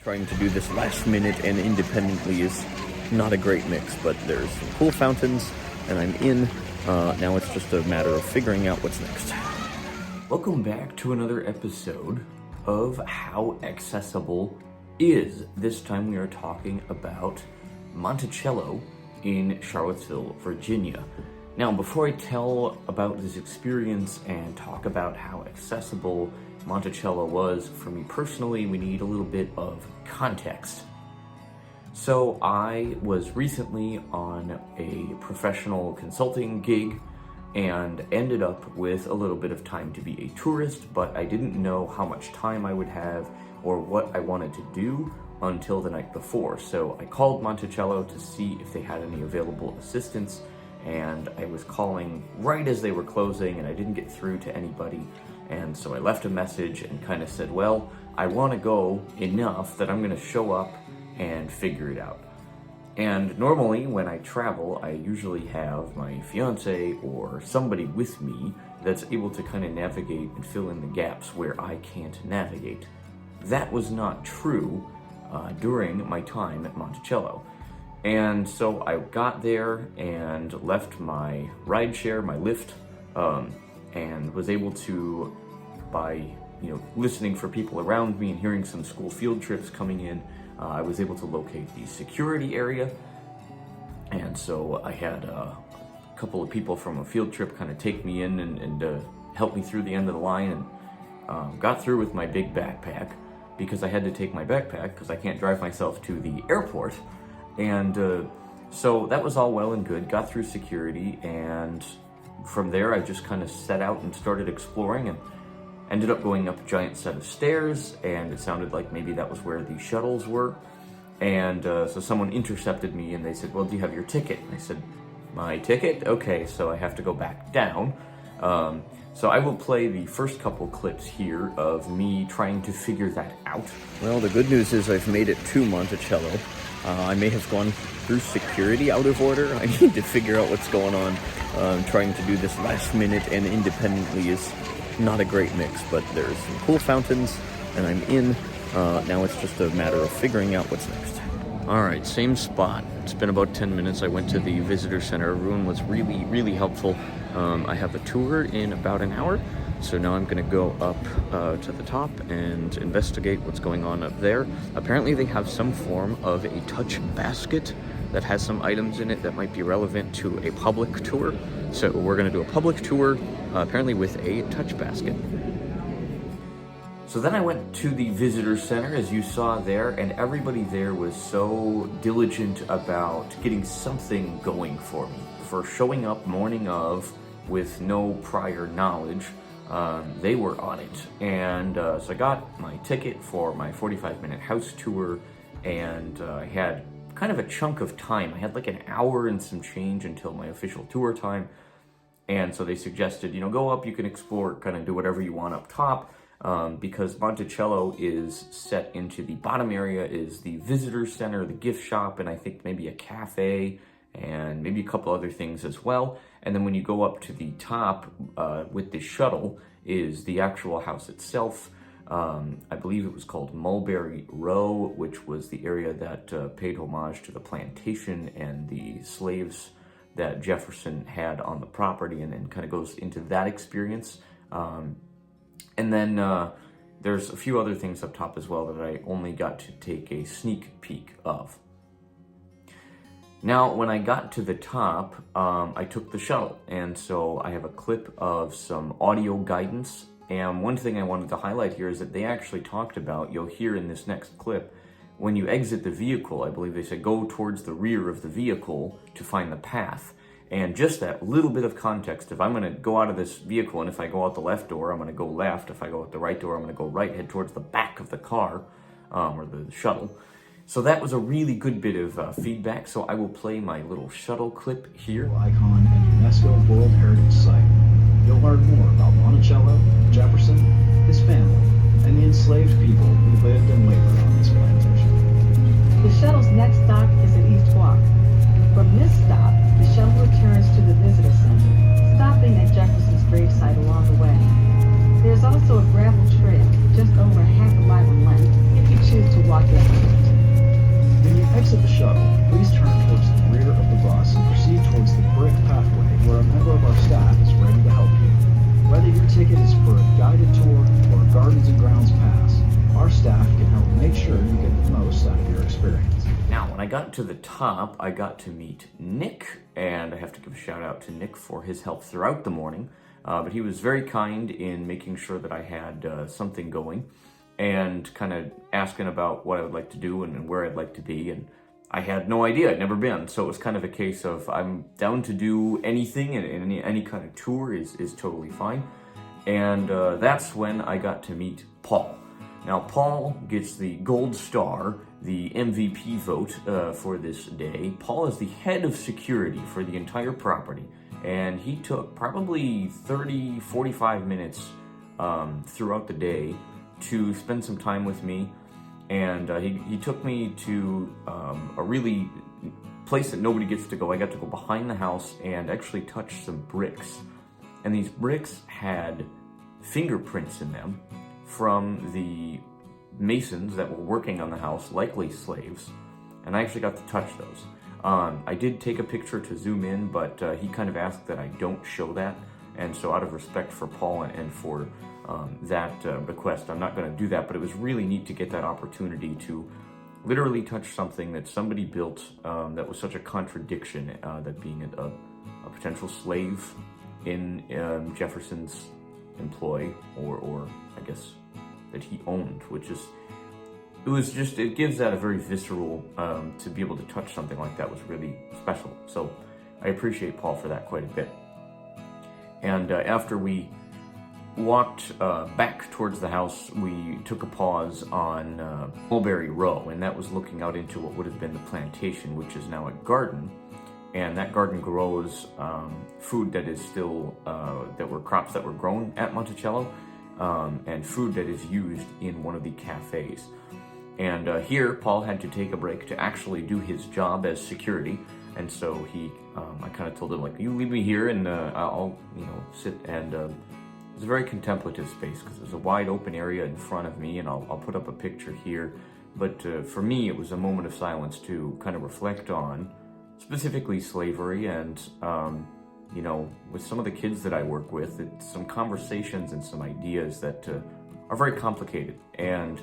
Trying to do this last minute and independently is not a great mix, but there's some cool fountains and I'm in. Now it's just a matter of figuring out what's next. Welcome back to another episode of How Accessible Is. This time we are talking about Monticello in Charlottesville, Virginia. Now, before I tell about this experience and talk about how accessible Monticello was for me personally, we need a little bit of context. So I was recently on a professional consulting gig and ended up with a little bit of time to be a tourist, but I didn't know how much time I would have or what I wanted to do until the night before. So I called Monticello to see if they had any available assistance, and I was calling right as they were closing and I didn't get through to anybody. And so I left a message and kind of said, well, I want to go enough that I'm going to show up and figure it out. And normally when I travel, I usually have my fiance or somebody with me that's able to kind of navigate and fill in the gaps where I can't navigate. That was not true during my time at Monticello. And so I got there and left my rideshare, my Lyft, and was able to, by listening for people around me and hearing some school field trips coming in, I was able to locate the security area. And so I had a couple of people from a field trip kind of take me in and help me through the end of the line, and got through with my big backpack because I had to take my backpack because I can't drive myself to the airport. And so that was all well and good, got through security, and from there I just kind of set out and started exploring and ended up going up a giant set of stairs, and it sounded like maybe that was where the shuttles were. And so someone intercepted me and they said, well, do you have your ticket? And I said, my ticket? Okay, so I have to go back down. So I will play the first couple clips here of me trying to figure that out. Well, the good news is I've made it to Monticello. I may have gone through security out of order. I need to figure out what's going on. Trying to do this last minute and independently is not a great mix, but there's some cool fountains and I'm in. Now it's just a matter of figuring out what's next. All right, same spot. It's been about 10 minutes. I went to the visitor center. Everyone was really, really helpful. I have a tour in about an hour. So now I'm gonna go up to the top and investigate what's going on up there. Apparently they have some form of a touch basket that has some items in it that might be relevant to a public tour. So we're gonna do a public tour, apparently with a touch basket. So then I went to the visitor center, as you saw there, and everybody there was so diligent about getting something going for me. For showing up morning of with no prior knowledge, they were on it. And so I got my ticket for my 45-minute house tour, and I had kind of a chunk of time. I had like an hour and some change until my official tour time. And so they suggested, go up, you can explore, kind of do whatever you want up top, because Monticello is set into the bottom area is the visitor center, the gift shop, and I think maybe a cafe, and maybe a couple other things as well. And then when you go up to the top with the shuttle is the actual house itself. I believe it was called Mulberry Row, which was the area that paid homage to the plantation and the slaves that Jefferson had on the property, and then kind of goes into that experience. And then there's a few other things up top as well that I only got to take a sneak peek of. Now, when I got to the top, I took the shuttle, and so I have a clip of some audio guidance. And one thing I wanted to highlight here is that they actually talked about, you'll hear in this next clip, when you exit the vehicle, I believe they said go towards the rear of the vehicle to find the path. And just that little bit of context, if I'm going to go out of this vehicle, and if I go out the left door, I'm going to go left. If I go out the right door, I'm going to go right, head towards the back of the car, or the shuttle. So that was a really good bit of feedback, so I will play my little shuttle clip here. Icon and UNESCO World Heritage Site. You'll learn more about Monticello, Jefferson, his family, and the enslaved people who lived and labored on this plantation. The shuttle's next stop is at East Walk. From this stop, the shuttle returns to the visitor center, stopping at Jefferson's gravesite along the way. There's also a gravel trail just over half a mile in length if you choose to walk that perfect. When you exit the shuttle, please turn towards the rear of the bus and proceed towards the brick pathway where a member of our staff is ready to help you. Whether your ticket is for a guided tour or a Gardens and Grounds pass, our staff can help make sure you get the most out of your experience. Now, when I got to the top, I got to meet Nick, and I have to give a shout out to Nick for his help throughout the morning. But he was very kind in making sure that I had something going and kind of asking about what I would like to do and where I'd like to be. And I had no idea, I'd never been. So it was kind of a case of I'm down to do anything, and any kind of tour is totally fine. And that's when I got to meet Paul. Now, Paul gets the gold star, the MVP vote for this day. Paul is the head of security for the entire property, and he took probably 30, 45 minutes throughout the day to spend some time with me. And he took me to a really place that nobody gets to go. I got to go behind the house and actually touch some bricks. And these bricks had fingerprints in them from the masons that were working on the house, likely slaves, and I actually got to touch those. I did take a picture to zoom in, but he kind of asked that I don't show that, and so out of respect for Paul and for that request, I'm not going to do that, but it was really neat to get that opportunity to literally touch something that somebody built that was such a contradiction, that being a potential slave in Jefferson's employ, or I guess that he owned, it gives that a very visceral, to be able to touch something like that was really special. So I appreciate Paul for that quite a bit. And after we walked back towards the house, we took a pause on Mulberry Row, and that was looking out into what would have been the plantation, which is now a garden. And that garden grows food that is still, that were crops that were grown at Monticello, and food that is used in one of the cafes. And here, Paul had to take a break to actually do his job as security. And so I kind of told him, like, you leave me here and I'll, sit. And it's a very contemplative space because there's a wide open area in front of me, and I'll put up a picture here. But for me, it was a moment of silence to kind of reflect on specifically slavery and, with some of the kids that I work with, it's some conversations and some ideas that are very complicated. And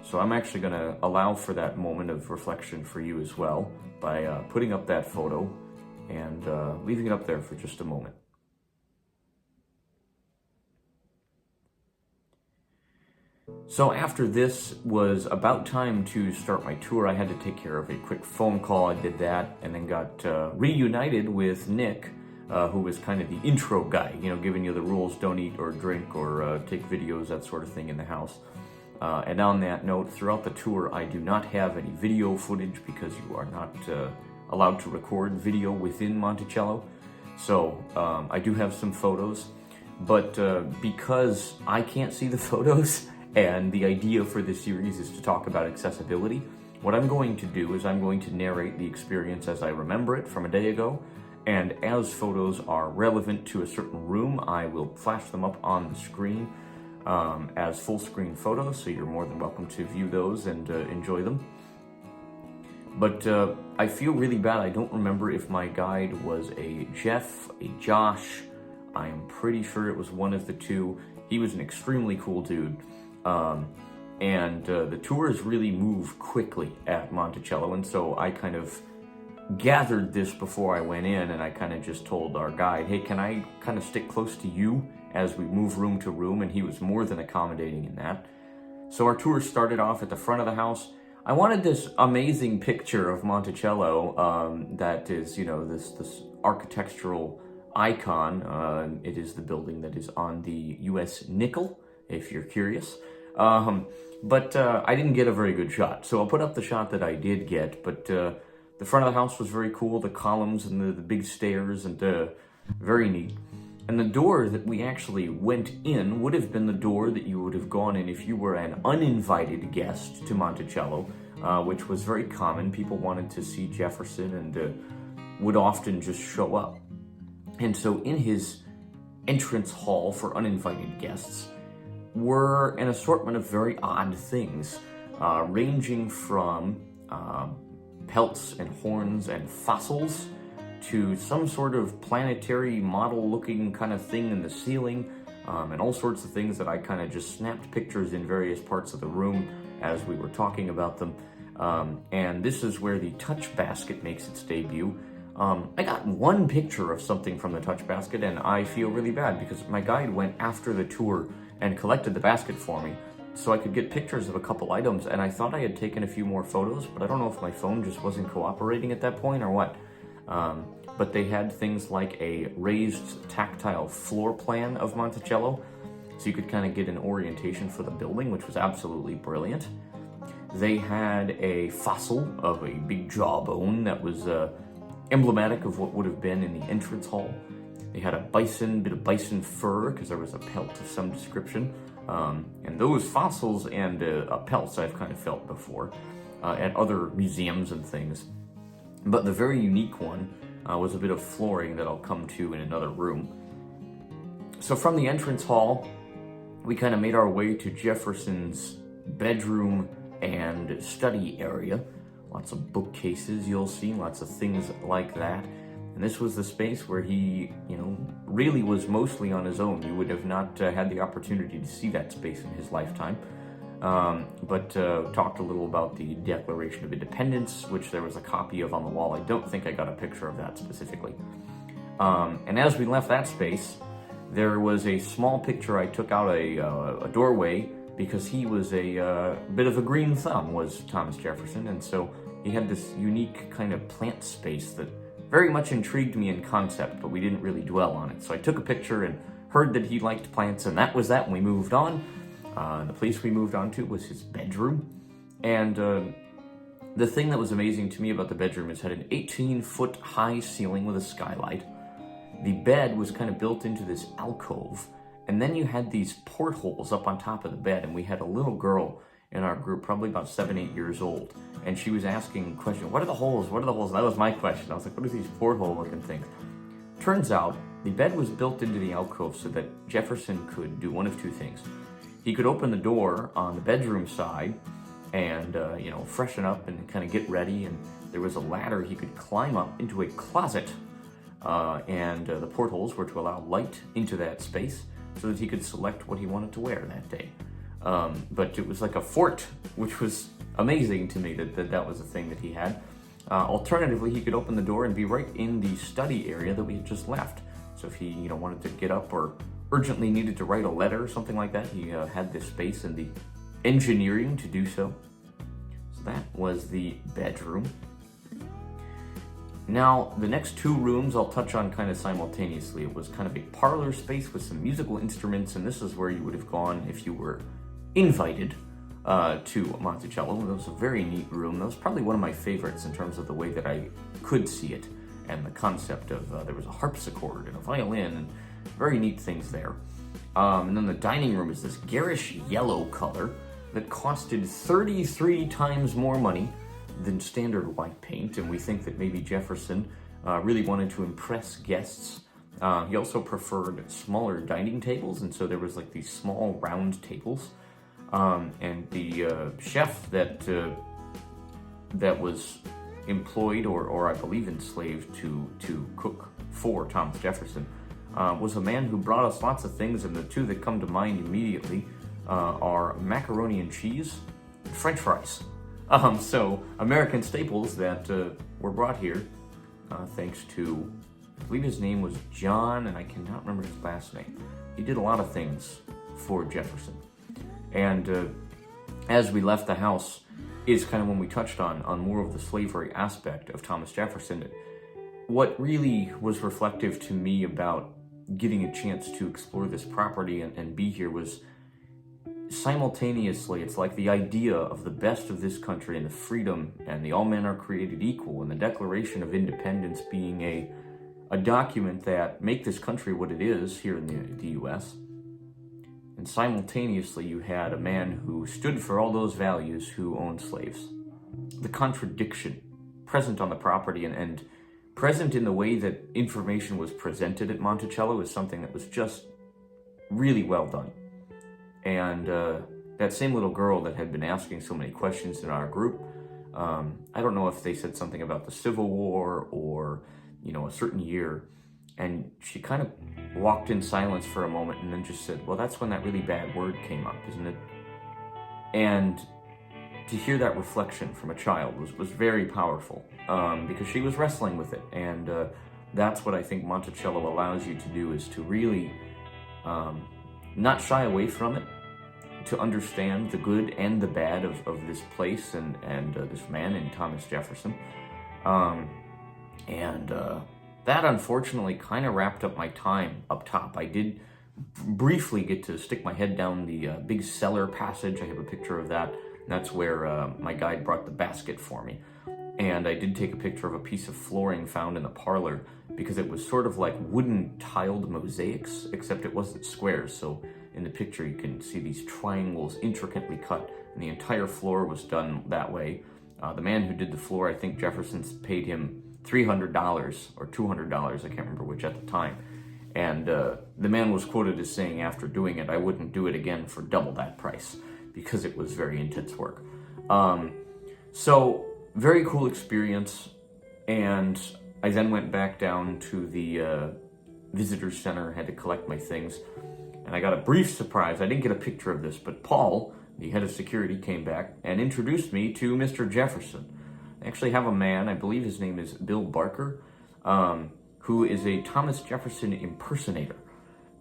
so I'm actually going to allow for that moment of reflection for you as well by putting up that photo and leaving it up there for just a moment. So after this was about time to start my tour, I had to take care of a quick phone call. I did that and then got reunited with Nick, who was kind of the intro guy, giving you the rules, don't eat or drink or take videos, that sort of thing in the house. And on that note, throughout the tour, I do not have any video footage because you are not allowed to record video within Monticello. So I do have some photos, but because I can't see the photos, and the idea for this series is to talk about accessibility, what I'm going to do is I'm going to narrate the experience as I remember it from a day ago, and as photos are relevant to a certain room, I will flash them up on the screen as full screen photos, so you're more than welcome to view those and enjoy them. But I feel really bad. I don't remember if my guide was a Jeff, a Josh. I am pretty sure it was one of the two. He was an extremely cool dude. And the tours really move quickly at Monticello, and so I kind of gathered this before I went in, and I kind of just told our guide, hey, can I kind of stick close to you as we move room to room? And he was more than accommodating in that. So our tour started off at the front of the house. I wanted this amazing picture of Monticello that is, this architectural icon. It is the building that is on the U.S. nickel, if you're curious. But I didn't get a very good shot, so I'll put up the shot that I did get. But the front of the house was very cool, the columns and the big stairs, and very neat. And the door that we actually went in would have been the door that you would have gone in if you were an uninvited guest to Monticello, which was very common. People wanted to see Jefferson and would often just show up. And so in his entrance hall for uninvited guests were an assortment of very odd things. ranging from pelts and horns and fossils to some sort of planetary model-looking kind of thing in the ceiling, and all sorts of things that I kind of just snapped pictures in various parts of the room as we were talking about them. And this is where the touch basket makes its debut. I got one picture of something from the touch basket, and I feel really bad because my guide went after the tour and collected the basket for me so I could get pictures of a couple items, and I thought I had taken a few more photos, but I don't know if my phone just wasn't cooperating at that point or what. But they had things like a raised tactile floor plan of Monticello, so you could kind of get an orientation for the building, which was absolutely brilliant. They had a fossil of a big jawbone that was emblematic of what would have been in the entrance hall. They had a bit of bison fur, because there was a pelt of some description. And those fossils and pelts I've kind of felt before at other museums and things. But the very unique one was a bit of flooring that I'll come to in another room. So from the entrance hall, we kind of made our way to Jefferson's bedroom and study area. Lots of bookcases you'll see, lots of things like that. And this was the space where he, really was mostly on his own. You would have not had the opportunity to see that space in his lifetime. But talked a little about the Declaration of Independence, which there was a copy of on the wall. I don't think I got a picture of that specifically. And as we left that space, there was a small picture I took out a doorway, because he was a bit of a green thumb, was Thomas Jefferson, and so he had this unique kind of plant space that very much intrigued me in concept, but we didn't really dwell on it. So I took a picture and heard that he liked plants, and that was that, and we moved on. The place we moved on to was his bedroom, and the thing that was amazing to me about the bedroom is it had an 18-foot high ceiling with a skylight. The bed was kind of built into this alcove, and then you had these portholes up on top of the bed, and we had a little girl in our group, probably about 7-8 years old, and she was asking questions, what are the holes, what are the holes? And that was my question. I was like, what are these porthole looking things? Turns out, the bed was built into the alcove so that Jefferson could do one of two things. He could open the door on the bedroom side and, freshen up and kind of get ready, and there was a ladder he could climb up into a closet, and the portholes were to allow light into that space so that he could select what he wanted to wear that day. But it was like a fort, which was amazing to me that was a thing that he had. Alternatively, he could open the door and be right in the study area that we had just left. So if he wanted to get up or urgently needed to write a letter or something like that, he had this space and the engineering to do so. So that was the bedroom. Now, the next two rooms I'll touch on kind of simultaneously. It was kind of a parlor space with some musical instruments, and this is where you would have gone if you were invited to Monticello. It was a very neat room. That was probably one of my favorites in terms of the way that I could see it, and the concept of there was a harpsichord and a violin, and very neat things there. And then the dining room is this garish yellow color that costed 33 times more money than standard white paint, and we think that maybe Jefferson really wanted to impress guests. He also preferred smaller dining tables, and so there was like these small round tables. And the chef that was employed or I believe enslaved to cook for Thomas Jefferson was a man who brought us lots of things, and the two that come to mind immediately are macaroni and cheese and French fries. So American staples that were brought here thanks to, I believe his name was John, and I cannot remember his last name. He did a lot of things for Jefferson. And as we left the house is kind of when we touched on more of the slavery aspect of Thomas Jefferson. What really was reflective to me about getting a chance to explore this property and be here was simultaneously, it's like the idea of the best of this country and the freedom and the all men are created equal and the Declaration of Independence being a document that make this country what it is here in the U.S. And simultaneously, you had a man who stood for all those values who owned slaves. The contradiction present on the property and present in the way that information was presented at Monticello is something that was just really well done. And that same little girl that had been asking so many questions in our group, I don't know if they said something about the Civil War or, a certain year, and she kind of walked in silence for a moment and then just said, well, that's when that really bad word came up, isn't it? And to hear that reflection from a child was very powerful, because she was wrestling with it. And that's what I think Monticello allows you to do, is to really not shy away from it, to understand the good and the bad of this place and this man in Thomas Jefferson. That unfortunately kind of wrapped up my time up top. I did briefly get to stick my head down the big cellar passage. I have a picture of that. That's where my guide brought the basket for me. And I did take a picture of a piece of flooring found in the parlor, because it was sort of like wooden tiled mosaics, except it wasn't squares. So in the picture you can see these triangles intricately cut, and the entire floor was done that way. The man who did the floor, I think Jefferson's paid him $300 or $200, I can't remember which at the time. And the man was quoted as saying, after doing it, I wouldn't do it again for double that price, because it was very intense work. So very cool experience. And I then went back down to the visitor center, had to collect my things. And I got a brief surprise. I didn't get a picture of this, but Paul, the head of security, came back and introduced me to Mr. Jefferson. I actually have a man, I believe his name is Bill Barker, who is a Thomas Jefferson impersonator.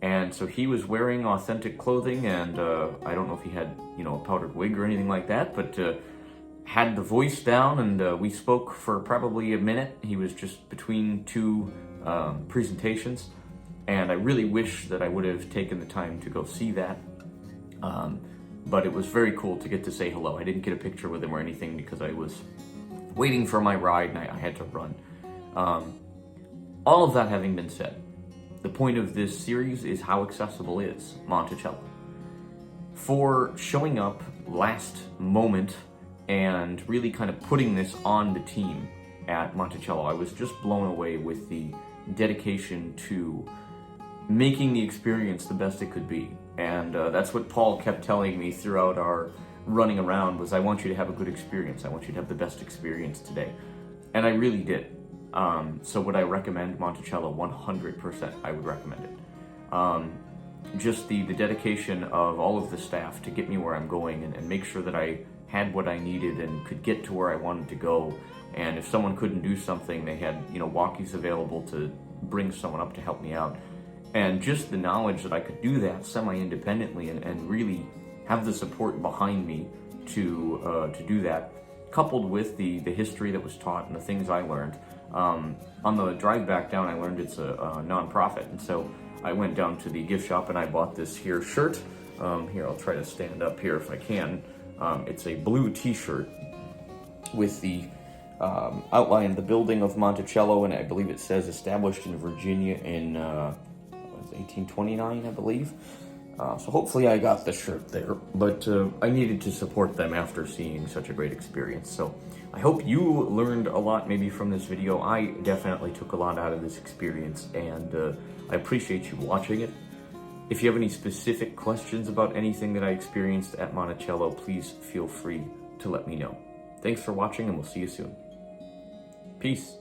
And so he was wearing authentic clothing, and I don't know if he had, a powdered wig or anything like that, but had the voice down, and we spoke for probably a minute. He was just between two presentations, and I really wish that I would have taken the time to go see that. But it was very cool to get to say hello. I didn't get a picture with him or anything because I was waiting for my ride and I had to run. All of that having been said, the point of this series is how accessible is Monticello. For showing up last moment and really kind of putting this on the team at Monticello, I was just blown away with the dedication to making the experience the best it could be. And that's what Paul kept telling me throughout our running around, was I want you to have a good experience. I want you to have the best experience today. And I really did. So would I recommend Monticello? 100% I would recommend it. Just the dedication of all of the staff to get me where I'm going and make sure that I had what I needed and could get to where I wanted to go. And if someone couldn't do something, they had, walkies available to bring someone up to help me out. And just the knowledge that I could do that semi-independently and really have the support behind me to do that, coupled with the history that was taught and the things I learned. On the drive back down, I learned it's a nonprofit, and so I went down to the gift shop and I bought this here shirt. Here, I'll try to stand up here if I can. It's a blue t-shirt with the outline of the building of Monticello, and I believe it says established in Virginia in 1829, I believe. So hopefully I got the shirt there, but I needed to support them after seeing such a great experience. So I hope you learned a lot maybe from this video. I definitely took a lot out of this experience, and I appreciate you watching it. If you have any specific questions about anything that I experienced at Monticello, please feel free to let me know. Thanks for watching, and we'll see you soon. Peace.